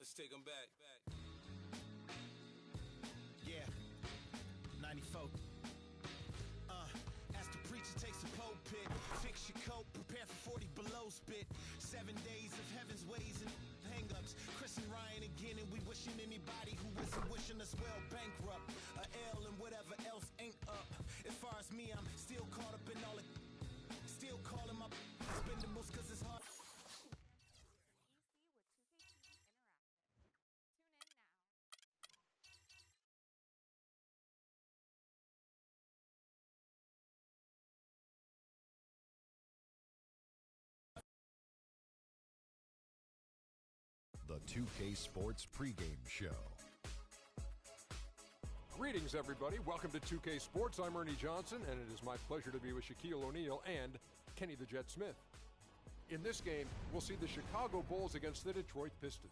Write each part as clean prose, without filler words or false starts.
Let's take them back. Yeah, 94. As the preacher takes a pulpit, fix your coat, prepare for 40 below spit. 7 days of heaven's ways and hang-ups. Chris and Ryan again, and we wishing anybody who isn't wishing us well bankrupt. A L and whatever else ain't up. As far as me, I'm still caught up in all it. Still calling my expendables cause it's hard. Easy with 2K TV Interactive. Tune in now. The 2K Sports pregame show. Greetings, everybody. Welcome to 2K Sports. I'm Ernie Johnson, and it is my pleasure to be with Shaquille O'Neal and Kenny the Jet Smith. In this game, we'll see the Chicago Bulls against the Detroit Pistons.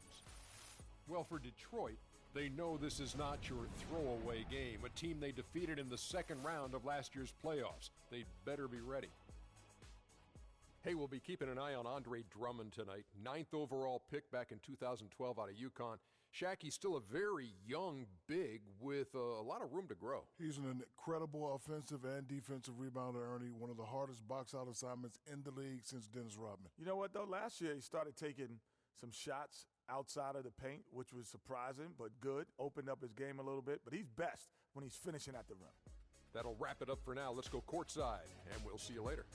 Well, for Detroit, they know this is not your throwaway game, a team they defeated in the second round of last year's playoffs. They'd better be ready. Hey, we'll be keeping an eye on Andre Drummond tonight. 9th overall pick back in 2012 out of UConn. Shaq, he's still a very young big with a lot of room to grow. He's an incredible offensive and defensive rebounder, Ernie. One of the hardest box-out assignments in the league since Dennis Rodman. You know what, though? Last year he started taking some shots outside of the paint, which was surprising but good. Opened up his game a little bit, but he's best when he's finishing at the rim. That'll wrap it up for now. Let's go courtside, and we'll see you later.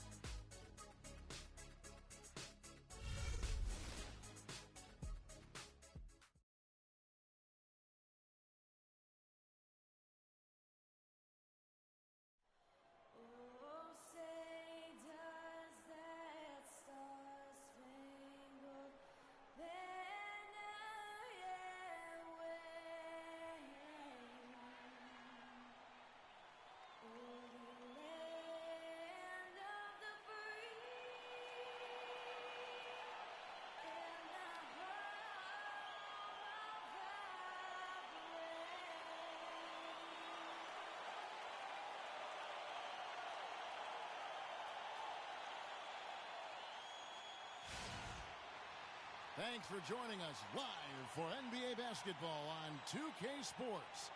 Thanks for joining us live for NBA basketball on 2K Sports.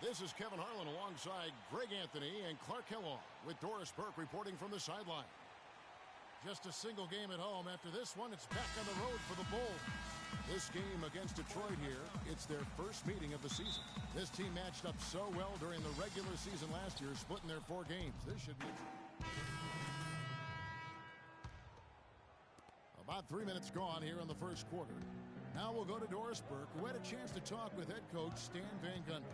This is Kevin Harlan alongside Greg Anthony and Clark Kellogg with Doris Burke reporting from the sideline. Just a single game at home. After this one, it's back on the road for the Bulls. This game against Detroit here, it's their first meeting of the season. This team matched up so well during the regular season last year, splitting their 4 games. This should be... About 3 minutes gone here in the first quarter. Now we'll go to Doris Burke, who had a chance to talk with head coach Stan Van Gundy.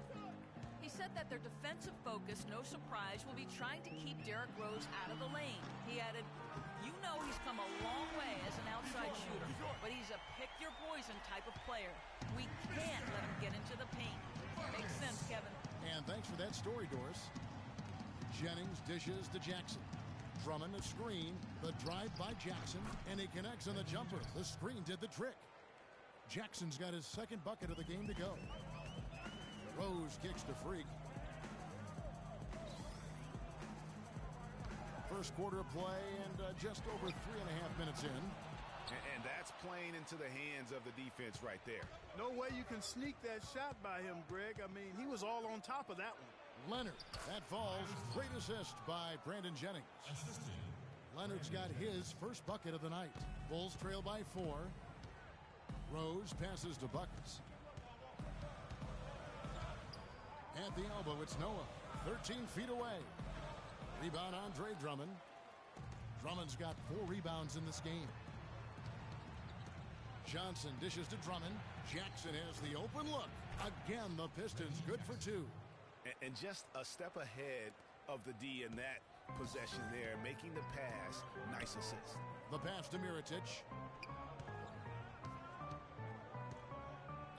He said that their defensive focus, no surprise, will be trying to keep Derrick Rose out of the lane. He added, you know he's come a long way as an outside shooter, but he's a pick-your-poison type of player. We can't let him get into the paint. Makes sense, Kevin. And thanks for that story, Doris. Jennings dishes to Jackson. Drummond a screen, the drive by Jackson, and he connects on the jumper. The screen did the trick. Jackson's got his second bucket of the game to go. Rose kicks to Freak. First quarter of play and just over 3.5 minutes in. And that's playing into the hands of the defense right there. No way you can sneak that shot by him, Greg. I mean, he was all on top of that one. Leonard, that falls. Great assist by Brandon Jennings. Leonard's got his first bucket of the night. Bulls trail by 4. Rose passes to Buckets. At the elbow, it's Noah. 13 feet away. Rebound, Andre Drummond. Drummond's got 4 rebounds in this game. Johnson dishes to Drummond. Jackson has the open look. Again, the Pistons good for 2. And just a step ahead of the D in that possession there, making the pass. Nice assist. The pass to Mirotic.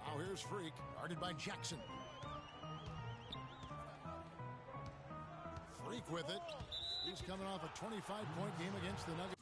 Now here's Freak, guarded by Jackson. Freak with it. He's coming off a 25-point game against the Nuggets.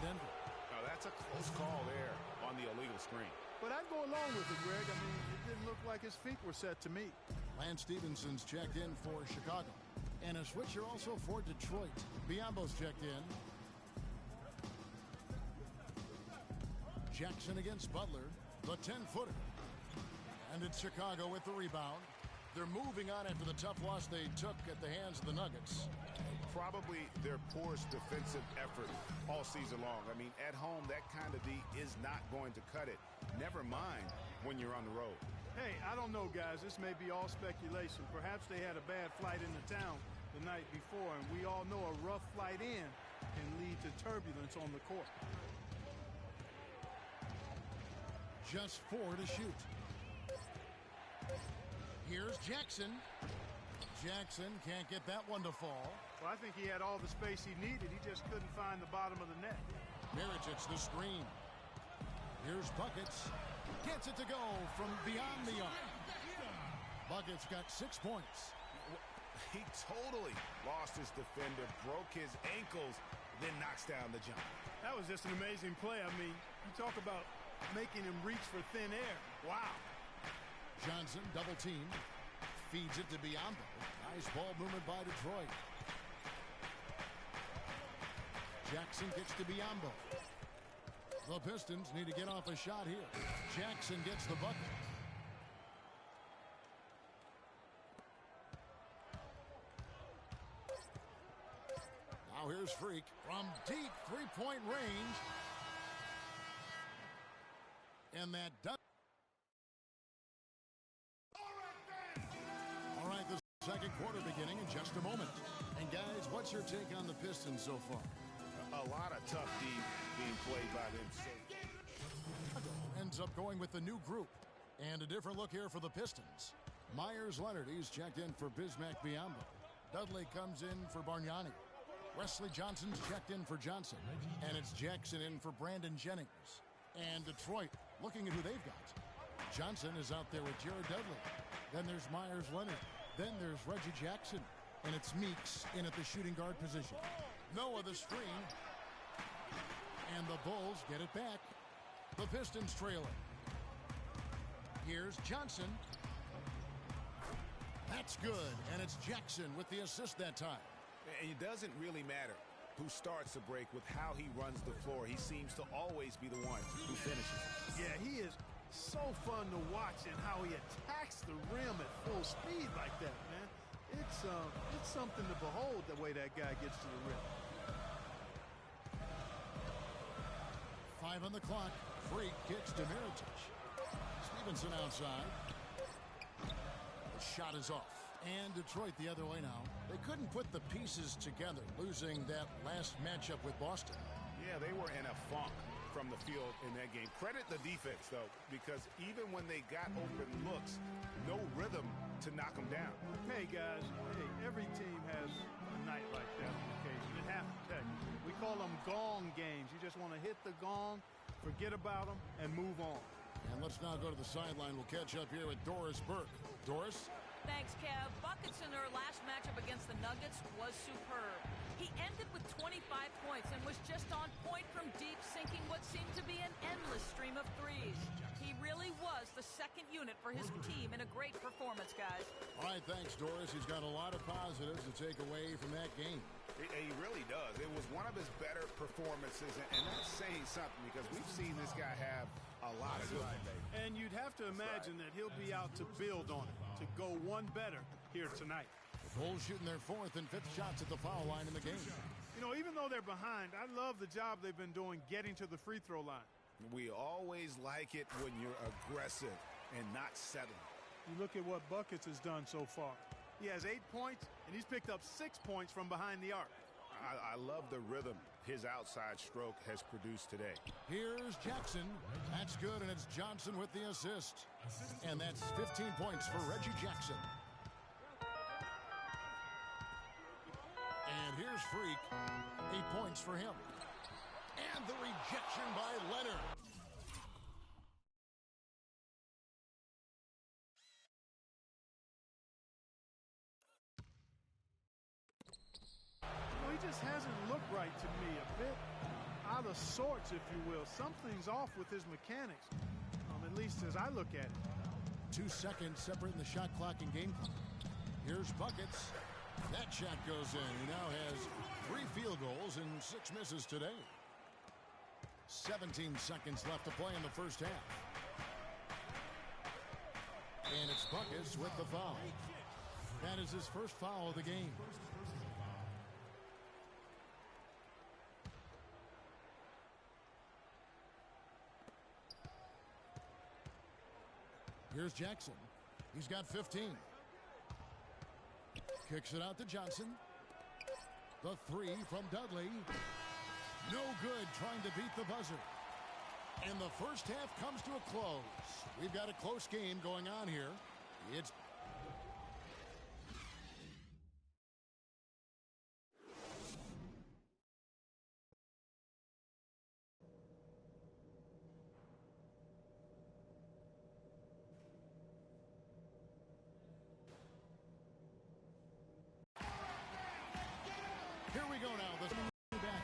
Denver. Now, that's a close call there on the illegal screen. But I'd go along with it, Greg. I mean, it didn't look like his feet were set to me. Lance Stevenson's checked in for Chicago. And a switcher also for Detroit. Biombo's checked in. Jackson against Butler, the 10-footer. And it's Chicago with the rebound. They're moving on after the tough loss they took at the hands of the Nuggets. Probably their poorest defensive effort all season long. I mean, at home, that kind of D is not going to cut it. Never mind when you're on the road. Hey, I don't know, guys. This may be all speculation. Perhaps they had a bad flight into town the night before, and we all know a rough flight in can lead to turbulence on the court. Just 4 to shoot. Here's Jackson. Jackson can't get that one to fall. Well, I think he had all the space he needed. He just couldn't find the bottom of the net. Miritich the screen. Here's Buckets. Gets it to go from beyond the arc. Buckets got 6 points. He totally lost his defender, broke his ankles, then knocks down the jump. That was just an amazing play. I mean, you talk about making him reach for thin air. Wow. Johnson double team. Feeds it to Biombo. Nice ball movement by Detroit. Jackson gets to Biombo. The Pistons need to get off a shot here. Jackson gets the bucket. Now here's Freak from deep three-point range. And that does. All right, the second quarter beginning in just a moment. And guys, what's your take on the Pistons so far? A lot of tough D being played by them. Ends up going with the new group. And a different look here for the Pistons. Myers Leonard, he's checked in for Bismack Biyombo. Dudley comes in for Bargnani. Wesley Johnson's checked in for Johnson. And it's Jackson in for Brandon Jennings. And Detroit, looking at who they've got. Johnson is out there with Jared Dudley. Then there's Myers Leonard. Then there's Reggie Jackson. And it's Meeks in at the shooting guard position. Noah the screen. And the Bulls get it back. The Pistons trailing. Here's Johnson. That's good. And it's Jackson with the assist that time. And it doesn't really matter who starts the break with how he runs the floor. He seems to always be the one who finishes. Yeah, he is so fun to watch and how he attacks the rim at full speed like that, man. It's something to behold the way that guy gets to the rim. 5 on the clock. Freak kicks to Miritich. Stevenson outside. The shot is off. And Detroit the other way now. They couldn't put the pieces together, losing that last matchup with Boston. Yeah, they were in a funk from the field in that game. Credit the defense, though, because even when they got open looks, no rhythm to knock them down. Hey, guys, every team has a night like that on occasion. It happens. Hey, we call them gong games. You just want to hit the gong, forget about them, and move on. And let's now go to the sideline. We'll catch up here with Doris Burke. Doris? Thanks, Kev. Buckets in their last matchup against the Nuggets was superb. He ended with 25 points and was just on point from deep, sinking what seemed to be an endless stream of threes. He really was the second unit for his team in a great performance, guys. All right, thanks, Doris. He's got a lot of positives to take away from that game. He really does. It was one of his better performances, and that's saying something because we've seen this guy have a lot of good. And you'd have to imagine that he'll be out to build on it, to go one better here tonight. The Bulls shooting their 4th and 5th shots at the foul line in the game. You know, even though they're behind, I love the job they've been doing getting to the free throw line. We always like it when you're aggressive and not settling. You look at what Buckets has done so far. He has 8 points, and he's picked up 6 points from behind the arc. I love the rhythm his outside stroke has produced today. Here's Jackson. That's good, and it's Johnson with the assist. And that's 15 points for Reggie Jackson. And here's Freak. 8 points for him. And the rejection by Leonard. He just hasn't looked right to me. A bit out of sorts, if you will. Something's off with his mechanics, at least as I look at it. 2 seconds separating the shot clock and game clock. Here's buckets. That shot goes in. He now has 3 field goals and 6 misses today. 17 seconds left to play in the first half. And it's Buckets with the foul. That is his first foul of the game. Here's Jackson. He's got 15. Kicks it out to Johnson. The 3 from Dudley. No good, trying to beat the buzzer. And the first half comes to a close. We've got a close game going on here. It's here we go now. This back.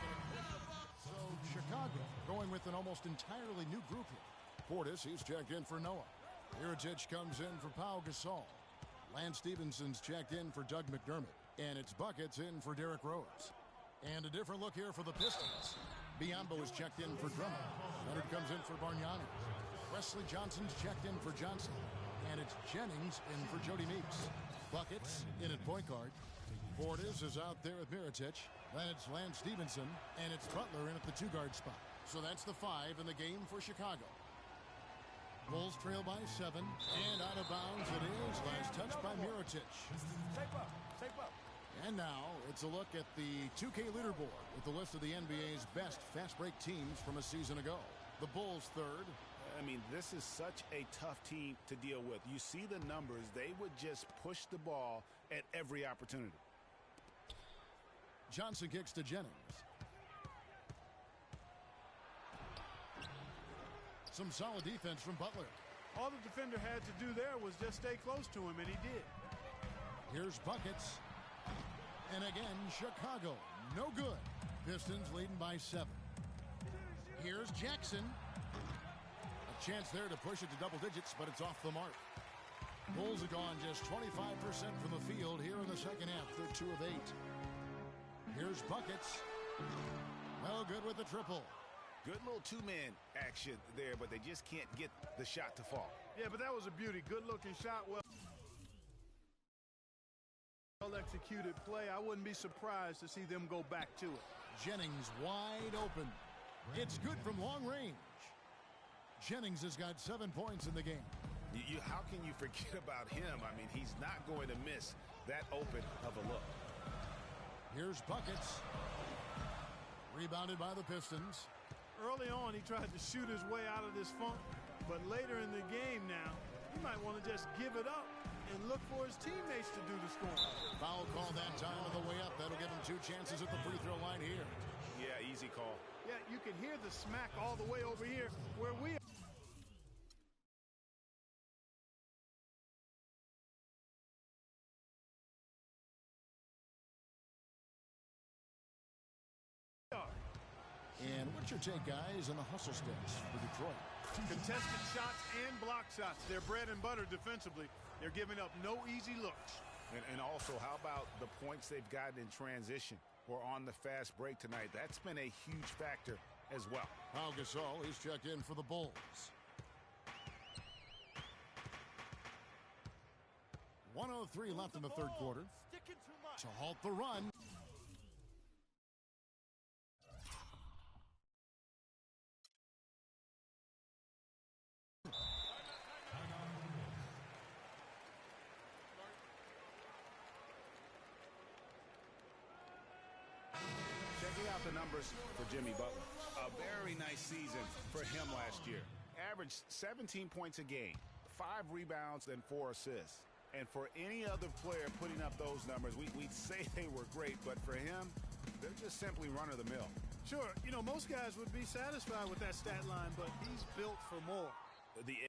So Chicago going with an almost entirely new group here. Portis, he's checked in for Noah. Mirotic comes in for Pau Gasol. Lance Stevenson's checked in for Doug McDermott. And it's Buckets in for Derrick Rose. And a different look here for the Pistons. Biyombo is checked in for Drummond. Leonard comes in for Bargnani. Wesley Johnson's checked in for Johnson. And it's Jennings in for Jody Meeks. Buckets in at point guard. Portis is out there with Mirotic. Then it's Lance Stevenson. And it's Butler in at the 2-guard spot. So that's the 5 in the game for Chicago. Bulls trail by 7. And out of bounds it is. Last touch by Mirotic. Tape up. And now it's a look at the 2K leaderboard with the list of the NBA's best fast break teams from a season ago. The Bulls 3rd. I mean, this is such a tough team to deal with. You see the numbers. They would just push the ball at every opportunity. Johnson kicks to Jennings. Some solid defense from Butler. All the defender had to do there was just stay close to him, and he did. Here's Buckets. And again, Chicago. No good. Pistons leading by 7. Here's Jackson. A chance there to push it to double digits, but it's off the mark. Bulls have gone just 25% from the field here in the second half. They're 2 of 8. Here's Buckets. No good with the triple. Good little 2-man action there, but they just can't get the shot to fall. Yeah, but that was a beauty. Good-looking shot. Well-executed play. I wouldn't be surprised to see them go back to it. Jennings wide open. It's good from long range. Jennings has got 7 points in the game. How can you forget about him? I mean, he's not going to miss that open of a look. Here's Buckets. Rebounded by the Pistons. Early on, he tried to shoot his way out of this funk, but later in the game now, he might want to just give it up and look for his teammates to do the scoring. Foul call that time on the way up. That'll give him 2 chances at the free throw line here. Yeah, easy call. Yeah, you can hear the smack all the way over here where we are. And what's your take, guys, on the hustle stats for Detroit? Contested shots and block shots. They're bread and butter defensively. They're giving up no easy looks. And also, how about the points they've gotten in transition or on the fast break tonight? That's been a huge factor as well. Pau Gasol, he's checked in for the Bulls. .103 left in the third quarter. To halt the run. Checking out the numbers for Jimmy Butler. A very nice season for him last year. Averaged 17 points a game, 5 rebounds, and 4 assists. And for any other player putting up those numbers, we'd say they were great, but for him, they're just simply run-of-the-mill. Sure, most guys would be satisfied with that stat line, but he's built for more. The